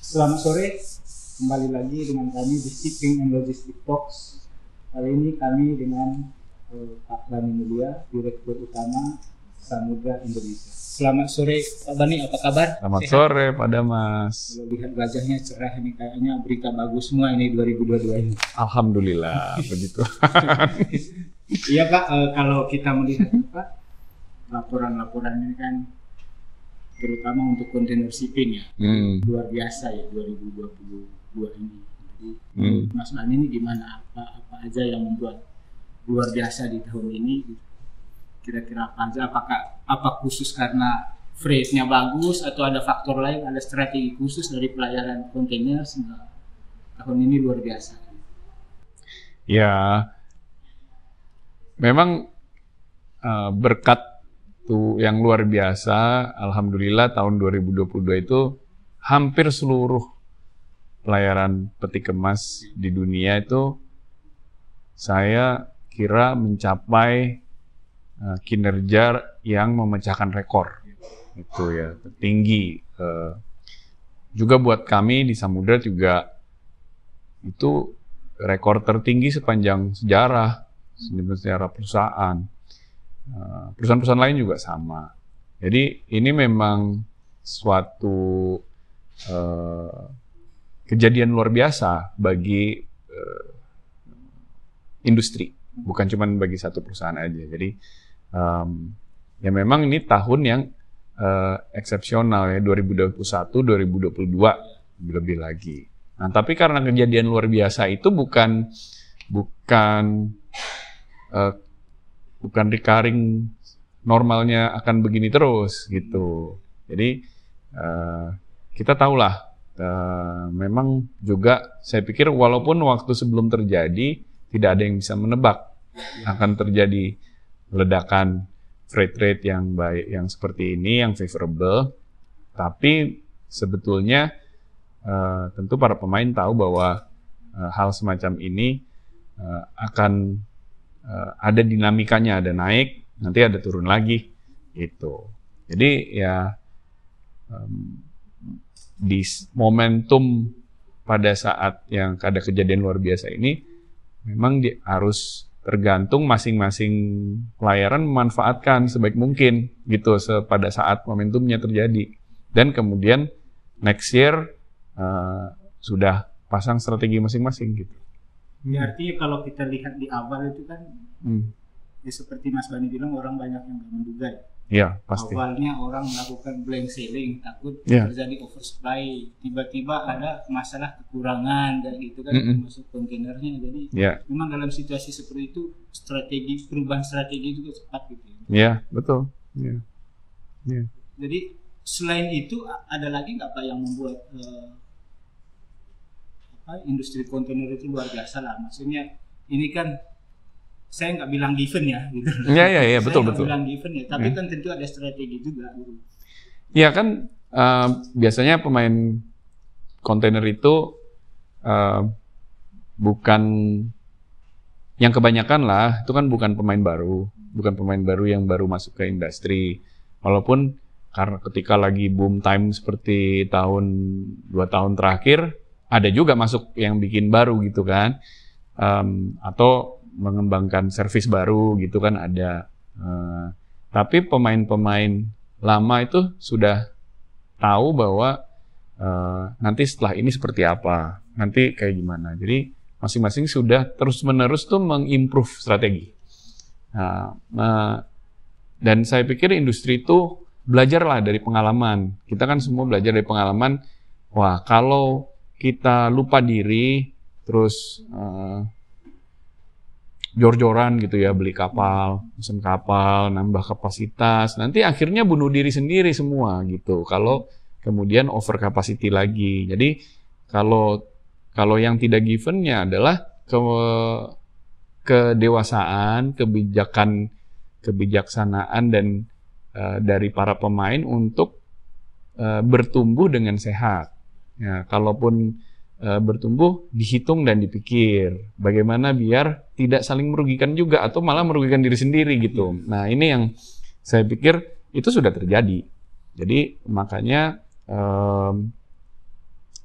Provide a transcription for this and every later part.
Selamat sore, kembali lagi dengan kami di Shipping and Logistics Talks. Kali ini kami dengan Pak Bani Mulia, Direktur Utama Samudra Indonesia. Selamat sore Pak Bani, apa kabar? Selamat Sehat? sore Pak Damas. Kalau lihat wajahnya cerah ini, kayaknya berita bagus semua ini 2022 ini. Alhamdulillah begitu. Iya Pak, kalau kita melihat Pak, laporan-laporan ini kan terutama untuk kontainer shipping ya, luar biasa ya 2022 ini. Jadi Mas Bani ini gimana, apa aja yang membuat luar biasa di tahun ini? Kira-kira apa aja? Apa khusus karena freight-nya bagus atau ada faktor lain, ada strategi khusus dari pelayaran kontainer sehingga tahun ini luar biasa? Ya, memang berkat yang luar biasa, alhamdulillah tahun 2022 itu hampir seluruh pelayaran peti kemas di dunia itu saya kira mencapai kinerja yang memecahkan rekor. Itu ya, tertinggi. Juga buat kami di Samudra juga itu rekor tertinggi sepanjang sejarah perusahaan. Perusahaan-perusahaan lain juga sama. Jadi ini memang suatu kejadian luar biasa bagi industri, bukan cuma bagi satu perusahaan aja. Jadi ya memang ini tahun yang eksepsional ya, 2021, 2022 lebih lagi. Nah, tapi karena kejadian luar biasa itu bukan recurring normalnya akan begini terus gitu. Jadi kita tahulah memang juga saya pikir walaupun waktu sebelum terjadi tidak ada yang bisa menebak akan terjadi ledakan freight rate yang baik, yang seperti ini, yang favorable. Tapi sebetulnya tentu para pemain tahu bahwa hal semacam ini akan ada dinamikanya, ada naik, nanti ada turun lagi, gitu. Jadi ya di momentum pada saat yang ada kejadian luar biasa ini, memang harus tergantung masing-masing pelayaran memanfaatkan sebaik mungkin, gitu, pada saat momentumnya terjadi. Dan kemudian next year sudah pasang strategi masing-masing, gitu. Ya, artinya kalau kita lihat di awal itu kan, ya seperti Mas Bani bilang, orang banyak yang nggak menduga ya. Ya, pasti. Awalnya orang melakukan blank sailing, takut terjadi oversupply, tiba-tiba ada masalah kekurangan dan gitu kan, masuk kontainernya. Jadi memang dalam situasi seperti itu perubahan strategi juga cepat gitu. Ya, betul. Jadi selain itu ada lagi nggak Pak yang membuat industri kontainer itu luar biasa lah? Maksudnya ini kan saya nggak bilang given ya, gitu. Iya, betul. Saya nggak bilang given ya, tapi kan tentu ada strategi juga. Gitu. Iya kan, biasanya pemain kontainer itu bukan yang kebanyakan lah, itu kan bukan pemain baru yang baru masuk ke industri. Walaupun karena ketika lagi boom time seperti 2 tahun terakhir, ada juga masuk yang bikin baru gitu kan, atau mengembangkan servis baru gitu kan ada. Tapi pemain-pemain lama itu sudah tahu bahwa nanti setelah ini seperti apa, nanti kayak gimana. Jadi masing-masing sudah terus-menerus tuh mengimprove strategi. Dan saya pikir industri itu belajarlah dari pengalaman. Kita kan semua belajar dari pengalaman. Wah, kalau kita lupa diri, terus jor-joran gitu ya, beli kapal, pesen kapal, nambah kapasitas, nanti akhirnya bunuh diri sendiri semua gitu. Kalau kemudian over capacity lagi. Jadi kalau yang tidak givennya adalah kedewasaan, kebijaksanaan dan dari para pemain untuk bertumbuh dengan sehat. Ya, kalaupun bertumbuh, dihitung dan dipikir bagaimana biar tidak saling merugikan juga atau malah merugikan diri sendiri gitu. Nah, ini yang saya pikir itu sudah terjadi. Jadi makanya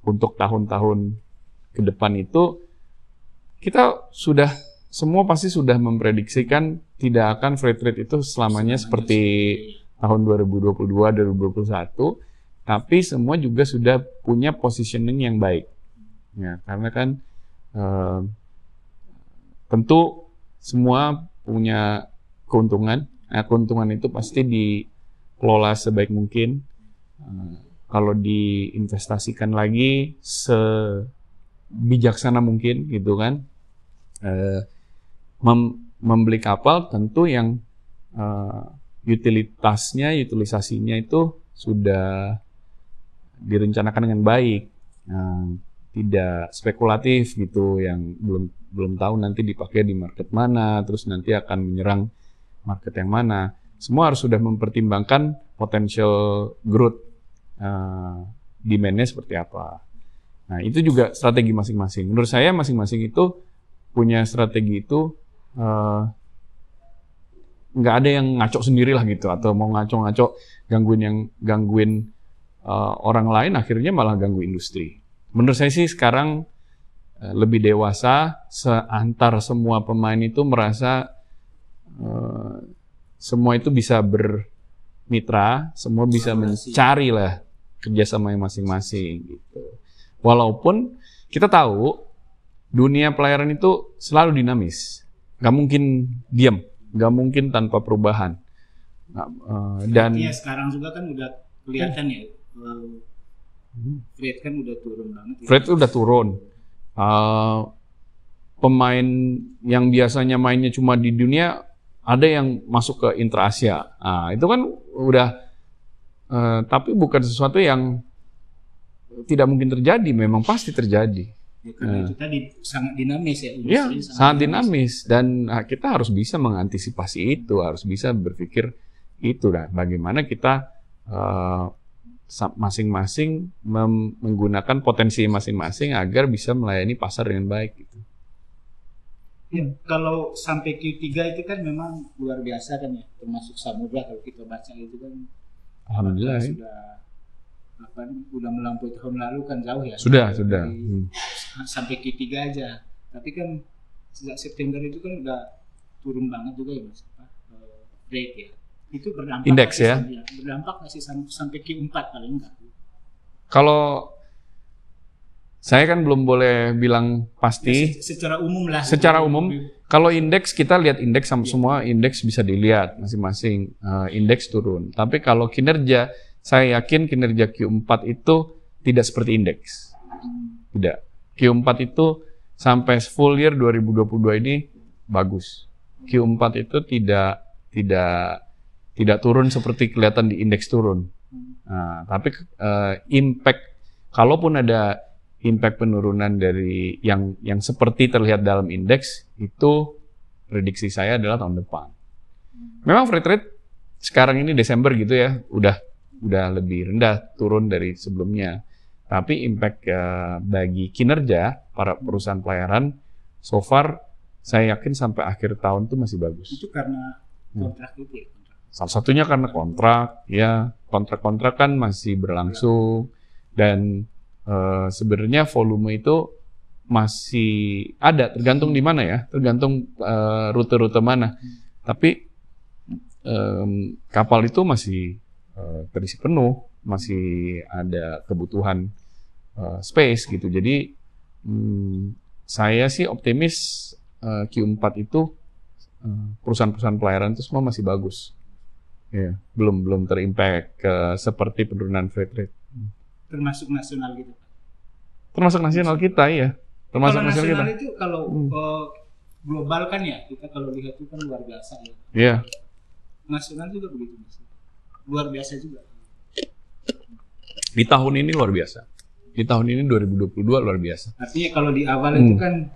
untuk tahun-tahun ke depan itu kita sudah semua pasti sudah memprediksikan tidak akan freight rate itu selamanya seperti tahun 2022, 2021, tapi semua juga sudah punya positioning yang baik. Ya, karena kan tentu semua punya keuntungan. Nah, keuntungan itu pasti dikelola sebaik mungkin. Kalau diinvestasikan lagi sebijaksana mungkin, gitu kan. Membeli kapal tentu yang utilisasinya itu sudah direncanakan dengan baik, tidak spekulatif gitu, yang belum tahu nanti dipakai di market mana, terus nanti akan menyerang market yang mana. Semua harus sudah mempertimbangkan potential growth, demand-nya seperti apa. Nah, itu juga strategi masing-masing. Menurut saya masing-masing itu punya strategi itu, nggak ada yang ngaco sendiri lah gitu, atau mau ngaco-ngaco gangguin orang lain, akhirnya malah ganggu industri. Menurut saya sih sekarang lebih dewasa, seantar semua pemain itu merasa semua itu bisa bermitra, semua bisa mencari lah kerjasama yang masing-masing gitu. Walaupun kita tahu dunia pelayaran itu selalu dinamis, nggak mungkin diam, nggak mungkin tanpa perubahan. Dan ya sekarang juga kan udah kelihatan ya, freight kan udah turun banget. Freight udah turun. Pemain yang biasanya mainnya cuma di dunia, ada yang masuk ke intra Asia. Nah, itu kan udah, tapi bukan sesuatu yang tidak mungkin terjadi, memang pasti terjadi. Ya, karena itu tadi sangat dinamis ya. Iya, sangat dinamis. Dan kita harus bisa mengantisipasi itu, harus bisa berpikir itu. Nah, bagaimana kita masing-masing menggunakan potensi masing-masing agar bisa melayani pasar dengan baik gitu. Ya, kalau sampai Q3 itu kan memang luar biasa kan ya, termasuk Samudra kalau kita baca itu kan. Alhamdulillah. Udah melampaui tahun lalu kan jauh ya. Sudah. Sampai Q3 aja. Tapi kan sejak September itu kan udah turun banget juga ya Mas. Rate ya. Itu berdampak. Indeks ya. Berdampak nggak sih sampai Q4 paling enggak? Kalau saya kan belum boleh bilang pasti. Ya, secara umum lah. Secara umum, kalau indeks kita lihat indeks sama semua indeks bisa dilihat masing-masing indeks turun. Tapi kalau kinerja, saya yakin kinerja Q4 itu tidak seperti indeks. Tidak. Q4 itu sampai full year 2022 ini bagus. Q4 itu tidak turun seperti kelihatan di indeks turun. Nah, tapi impact, kalaupun ada impact penurunan dari yang seperti terlihat dalam indeks, itu prediksi saya adalah tahun depan. Memang freight rate sekarang ini Desember gitu ya, udah lebih rendah, turun dari sebelumnya. Tapi impact bagi kinerja para perusahaan pelayaran, so far saya yakin sampai akhir tahun itu masih bagus. Itu karena kontrak itu ya? Salah satunya karena kontrak, ya kontrak-kontrak kan masih berlangsung, dan sebenarnya volume itu masih ada, tergantung di mana ya, tergantung rute-rute mana. Tapi kapal itu masih terisi penuh, masih ada kebutuhan space gitu. Jadi saya sih optimis Q4 itu perusahaan-perusahaan pelayaran itu semua masih bagus. Ya, belum terimpact seperti penurunan freight rate. Termasuk nasional gitu. Termasuk nasional kita ya. Termasuk kalau nasional kita. Itu kalau global kan ya, kita kalau lihat itu kan luar biasa ya. Iya. Nasional juga begitu Mas. Luar biasa juga. Di tahun ini luar biasa. Di tahun ini 2022 luar biasa. Artinya kalau di awal itu kan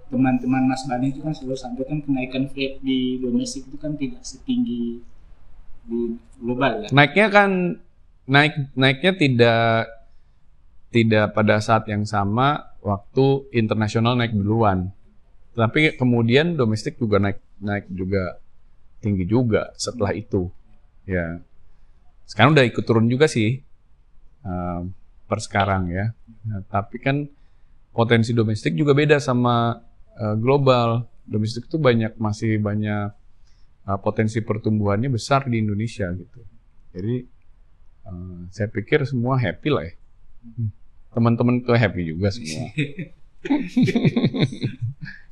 teman-teman Mas Bani itu kan selalu sampaikan kenaikan freight di domestik itu kan tidak setinggi di global ya. Naiknya tidak pada saat yang sama waktu internasional naik duluan. Tapi kemudian domestik juga naik juga tinggi juga setelah itu. Ya. Sekarang udah ikut turun juga sih. per sekarang ya. Nah, tapi kan potensi domestik juga beda sama global. Domestik itu masih banyak potensi pertumbuhannya besar di Indonesia gitu. Jadi saya pikir semua happy lah ya. Teman-teman tuh happy juga semua.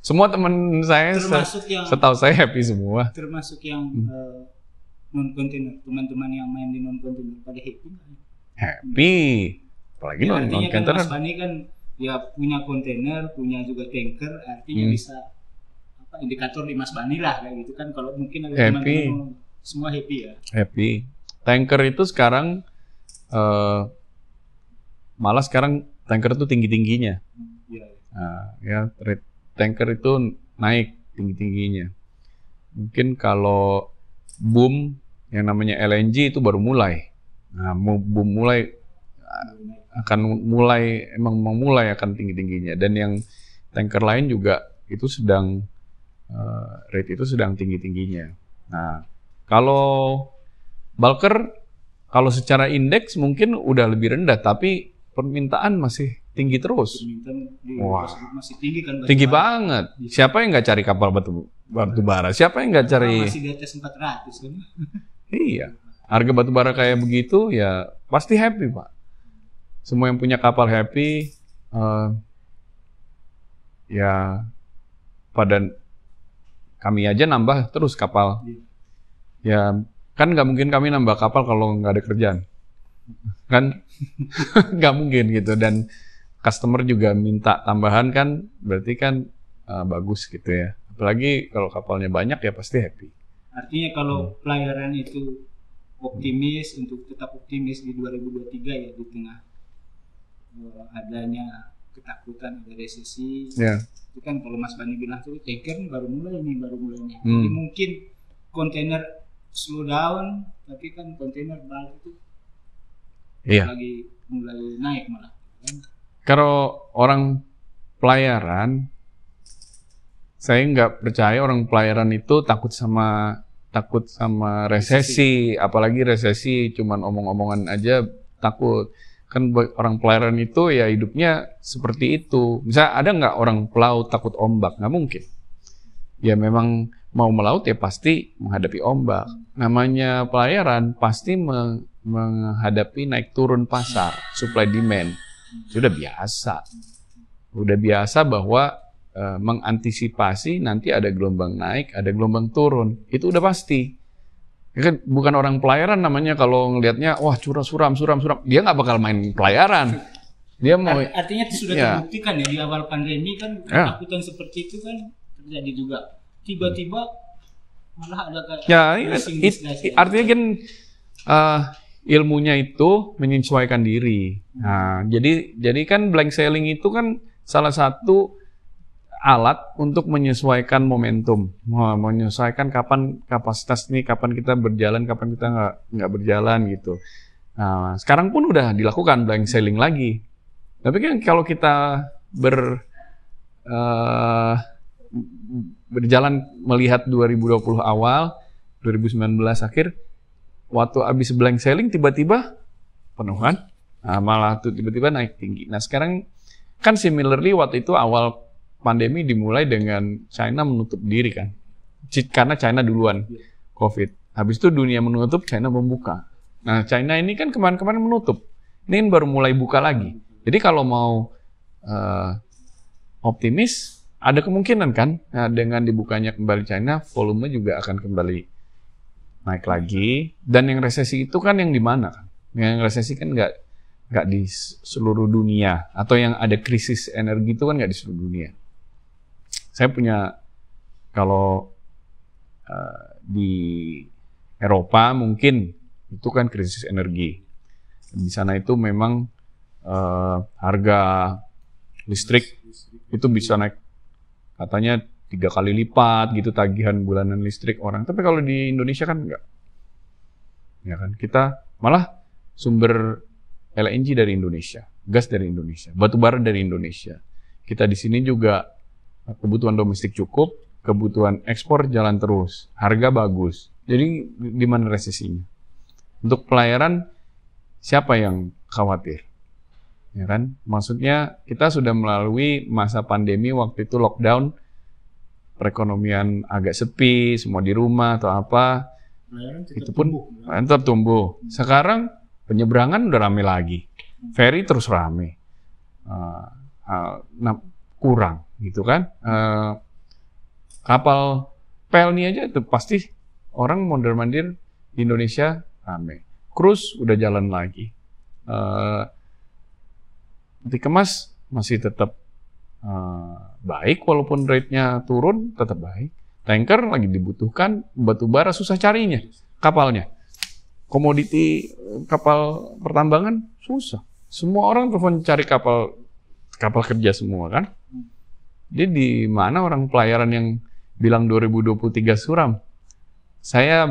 Semua teman saya setahu saya happy semua. Termasuk yang non kontainer, teman-teman yang main di non kontainer pada happy. Happy, apalagi ya, non kontainer. Mas Bani kan ya punya kontainer, punya juga tanker, artinya bisa indikator di Mas Bani lah kayak gitu kan. Kalau mungkin ada teman-teman semua happy ya. Happy. Tanker itu sekarang malah sekarang tanker itu tinggi-tingginya. Rate tanker itu naik tinggi-tingginya. Mungkin kalau boom yang namanya LNG itu baru mulai. Nah, boom mulai akan mulai akan tinggi-tingginya. Dan yang tanker lain juga itu sedang rate itu sedang tinggi-tingginya. Nah, kalau bulker kalau secara indeks mungkin udah lebih rendah, tapi permintaan masih tinggi terus. Wah, masih tinggi kan? Tinggi banget. Siapa yang nggak cari kapal batu bara? Siapa yang nggak cari? Masih di atas 400 kan? Iya. Harga batu bara kayak begitu ya pasti happy Pak. Semua yang punya kapal happy. Ya pada kami aja nambah terus kapal. Ya kan nggak mungkin kami nambah kapal kalau nggak ada kerjaan. Kan nggak mungkin gitu. Dan customer juga minta tambahan kan, berarti kan bagus gitu ya. Apalagi kalau kapalnya banyak ya pasti happy. Artinya kalau pelayaran itu optimis, untuk tetap optimis di 2023 ya, di tengah adanya ketakutan ada resesi. Itu kan kalau Mas Bani bilang tuh tanker baru mulai nih. Jadi mungkin kontainer slow down, tapi kan kontainer bulk itu lagi mulai naik malah. Kan? Kalau orang pelayaran, saya nggak percaya orang pelayaran itu takut sama resesi, apalagi resesi cuman omong-omongan aja takut. Kan orang pelayaran itu ya hidupnya seperti itu. Misalnya ada nggak orang pelaut takut ombak? Nggak mungkin. Ya memang mau melaut ya pasti menghadapi ombak. Namanya pelayaran pasti menghadapi naik turun pasar, supply demand. Sudah biasa bahwa mengantisipasi nanti ada gelombang naik, ada gelombang turun. Itu udah pasti. Kan bukan orang pelayaran namanya kalau ngelihatnya wah suram. Dia nggak bakal main pelayaran. Dia mau artinya sudah terbuktikan ya di awal pandemi kan ketakutan seperti itu kan terjadi juga. Tiba-tiba malah ada artinya kan ilmunya itu menyesuaikan diri. Nah, jadi kan blank sailing itu kan salah satu alat untuk menyesuaikan momentum, menyesuaikan kapan kapasitas nih, kapan kita berjalan, kapan kita nggak berjalan gitu. Nah, sekarang pun udah dilakukan blank sailing lagi. Tapi kan kalau kita berjalan melihat 2020 awal, 2019 akhir, waktu habis blank sailing tiba-tiba penuhan, malah tuh tiba-tiba naik tinggi. Nah sekarang kan similarly waktu itu awal pandemi dimulai dengan China menutup diri kan, karena China duluan COVID. Habis itu dunia menutup, China membuka. Nah China ini kan kemarin-kemarin menutup, ini baru mulai buka lagi. Jadi kalau mau optimis, ada kemungkinan kan dengan dibukanya kembali China, volume juga akan kembali naik lagi. Dan yang resesi itu kan yang di mana kan? Yang resesi kan nggak di seluruh dunia, atau yang ada krisis energi itu kan nggak di seluruh dunia. Saya punya kalau di Eropa mungkin itu kan krisis energi. Di sana itu memang harga listrik itu bisa naik katanya 3 kali lipat gitu tagihan bulanan listrik orang. Tapi kalau di Indonesia kan enggak. Ya kan, kita malah sumber LNG dari Indonesia, gas dari Indonesia, batu bara dari Indonesia. Kita di sini juga kebutuhan domestik cukup, kebutuhan ekspor jalan terus, harga bagus. Jadi di mana resesinya? Untuk pelayaran siapa yang khawatir? ya kan? Maksudnya kita sudah melalui masa pandemi, waktu itu lockdown, perekonomian agak sepi, semua di rumah atau apa, itu pun tetap tumbuh. Sekarang penyeberangan udah rame lagi, ferry terus rame, kurang gitu kan? Kapal pelni aja itu pasti orang mondar-mandir di Indonesia rame. Cruise udah jalan lagi. Dikemas masih tetap baik, walaupun rate-nya turun tetap baik. Tanker lagi dibutuhkan, batu bara susah carinya kapalnya. Komoditi kapal pertambangan susah. Semua orang telepon cari kapal kerja semua kan. Jadi di mana orang pelayaran yang bilang 2023 suram? Saya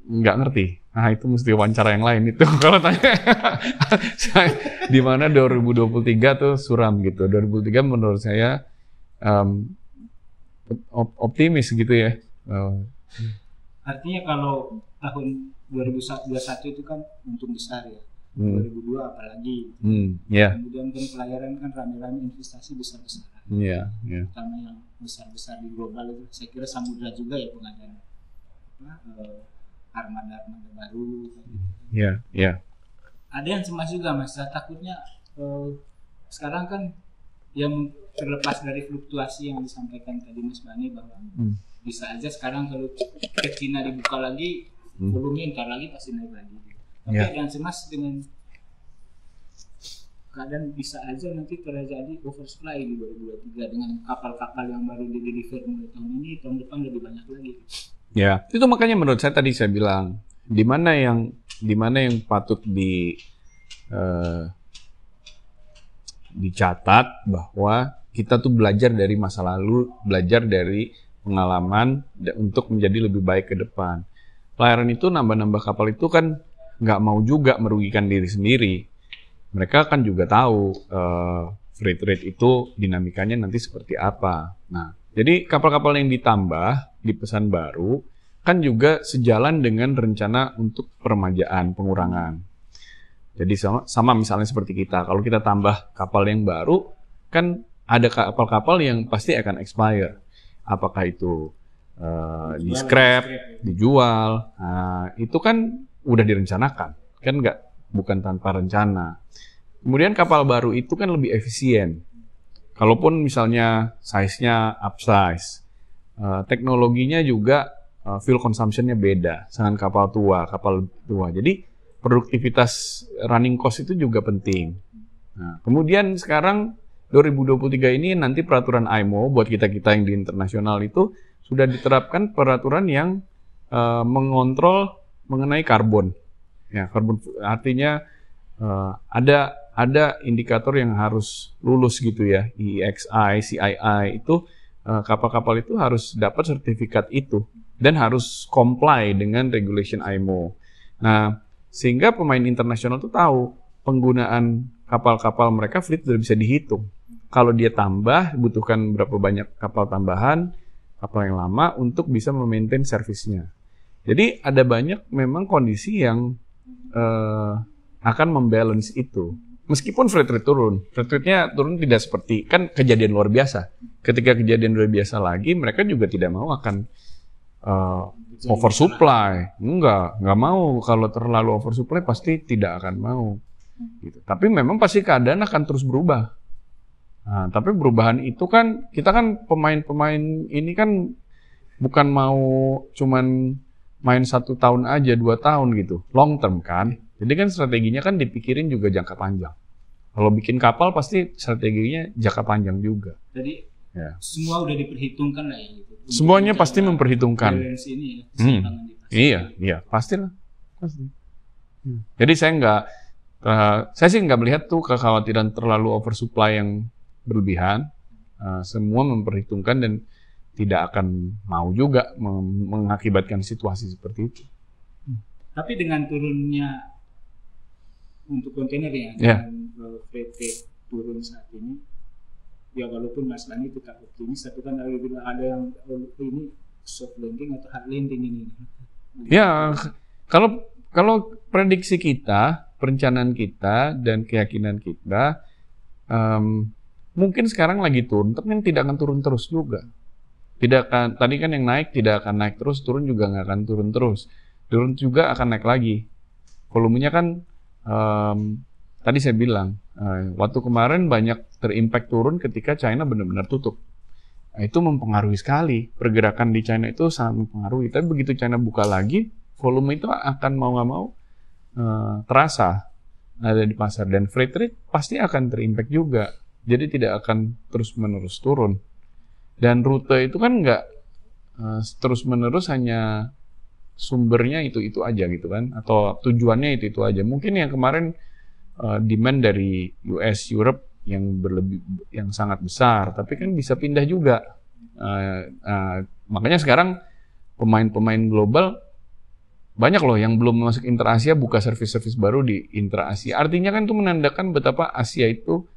nggak ngerti. Nah, itu mesti wawancara yang lain itu. Kalau tanya, di mana 2023 tuh suram gitu. 2023 menurut saya optimis gitu ya. Artinya kalau tahun 2021 itu kan untung besar ya. 2002 apalagi. Yeah. Kemudian kan pelayaran kan rame-rame investasi besar-besaran. Yeah. Terutama yang besar-besar di global itu. Saya kira samudra juga ya pengadaan armada-armada baru. Iya. Ada yang cemas juga Mas, takutnya sekarang kan yang terlepas dari fluktuasi yang disampaikan tadi Mas Bani bahwa bisa aja sekarang kalau ke Cina dibuka lagi, volume ntar lagi pasti naik lagi. Tapi ada yang cemas dengan keadaan bisa aja nanti terjadi oversupply di 2023 dengan kapal-kapal yang baru di-deliver mulai tahun ini, tahun depan lebih banyak lagi. Ya, itu makanya menurut saya tadi saya bilang di mana yang patut dicatat bahwa kita tuh belajar dari masa lalu, belajar dari pengalaman untuk menjadi lebih baik ke depan. Pelayaran itu nambah-nambah kapal itu kan nggak mau juga merugikan diri sendiri. Mereka kan juga tahu freight rate itu dinamikanya nanti seperti apa. Nah, jadi kapal-kapal yang ditambah di pesan baru kan juga sejalan dengan rencana untuk peremajaan, pengurangan. Jadi sama misalnya seperti kita, kalau kita tambah kapal yang baru, kan ada kapal-kapal yang pasti akan expire. Apakah itu di scrap, dijual, nah, itu kan udah direncanakan, kan bukan tanpa rencana. Kemudian kapal baru itu kan lebih efisien. Kalaupun misalnya size-nya upsize, teknologinya juga fuel consumption-nya beda dengan kapal tua. Jadi produktivitas running cost itu juga penting. Nah, kemudian sekarang 2023 ini nanti peraturan IMO buat kita-kita yang di internasional itu sudah diterapkan peraturan yang mengontrol mengenai karbon. Ya, karbon artinya ada indikator yang harus lulus gitu ya, EEXI, CII itu kapal-kapal itu harus dapat sertifikat itu dan harus comply dengan regulation IMO. Nah, sehingga pemain internasional itu tahu penggunaan kapal-kapal mereka fleet sudah bisa dihitung. Kalau dia tambah, butuhkan berapa banyak kapal tambahan, kapal yang lama untuk bisa memaintain servisnya. Jadi ada banyak memang kondisi yang akan membalance itu. Meskipun freight rate turun, freight rate-nya turun tidak seperti, kan kejadian luar biasa. Ketika kejadian luar biasa lagi, mereka juga tidak mau akan oversupply. Enggak mau. Kalau terlalu oversupply pasti tidak akan mau. Gitu. Tapi memang pasti keadaan akan terus berubah. Nah, tapi perubahan itu kan, kita kan pemain-pemain ini kan bukan mau cuman main 1 tahun aja, 2 tahun gitu. Long term kan. Jadi kan strateginya kan dipikirin juga jangka panjang. Kalau bikin kapal pasti strateginya jangka panjang juga. Jadi ya, semua udah diperhitungkan lah ya gitu. Semuanya pasti memperhitungkan. Ini ya, iya, pastilah. Pasti. Jadi saya sih nggak melihat tuh kekhawatiran terlalu oversupply yang berlebihan. Semua memperhitungkan dan tidak akan mau juga mengakibatkan situasi seperti itu. Tapi dengan turunnya untuk kontainer ya, dengan freight rate turun saat ini, ya walaupun Mas Bani tetap optimis, tapi kan ada yang ini soft landing atau hard landing ini. Ya, kalau prediksi kita perencanaan kita dan keyakinan kita, mungkin sekarang lagi turun, tapi kan tidak akan turun terus juga. Tidak akan, tadi kan yang naik tidak akan naik terus, turun juga nggak akan turun terus. Turun juga akan naik lagi. Volumenya kan, tadi saya bilang, waktu kemarin banyak terimpact turun ketika China benar-benar tutup. Nah, itu mempengaruhi sekali. Pergerakan di China itu sangat mempengaruhi. Tapi begitu China buka lagi, volume itu akan mau nggak mau terasa ada di pasar. Dan freight rate pasti akan terimpact juga. Jadi tidak akan terus-menerus turun. Dan rute itu kan nggak terus-menerus hanya sumbernya itu-itu aja gitu kan. Atau tujuannya itu-itu aja. Mungkin yang kemarin demand dari US, Europe yang sangat besar, tapi kan bisa pindah juga. Makanya sekarang pemain-pemain global banyak loh yang belum masuk Inter-Asia buka servis-servis baru di Inter-Asia. Artinya kan itu menandakan betapa Asia itu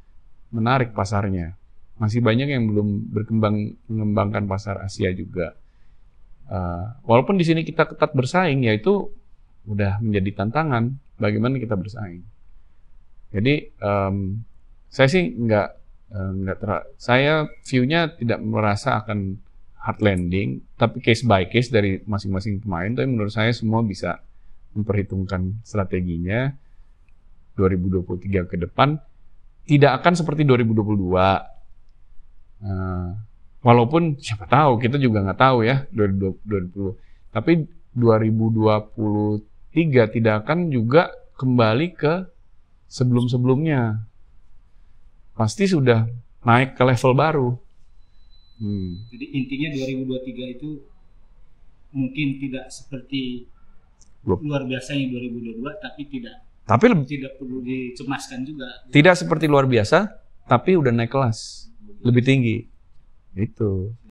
menarik pasarnya. Masih banyak yang belum mengembangkan pasar Asia juga. Walaupun di sini kita ketat bersaing, ya itu udah menjadi tantangan bagaimana kita bersaing. Jadi saya sih saya view-nya tidak merasa akan hard landing, tapi case by case dari masing-masing pemain. Tapi menurut saya semua bisa memperhitungkan strateginya 2023 ke depan. Tidak akan seperti 2022. Walaupun siapa tahu, kita juga nggak tahu ya 2020. Tapi 2023 tidak akan juga kembali ke sebelum-sebelumnya. Pasti sudah naik ke level baru. Jadi intinya 2023 itu mungkin tidak seperti luar biasanya 2022, tapi tidak perlu dicemaskan juga. Tidak seperti luar biasa, tapi udah naik kelas lebih tinggi. Itu.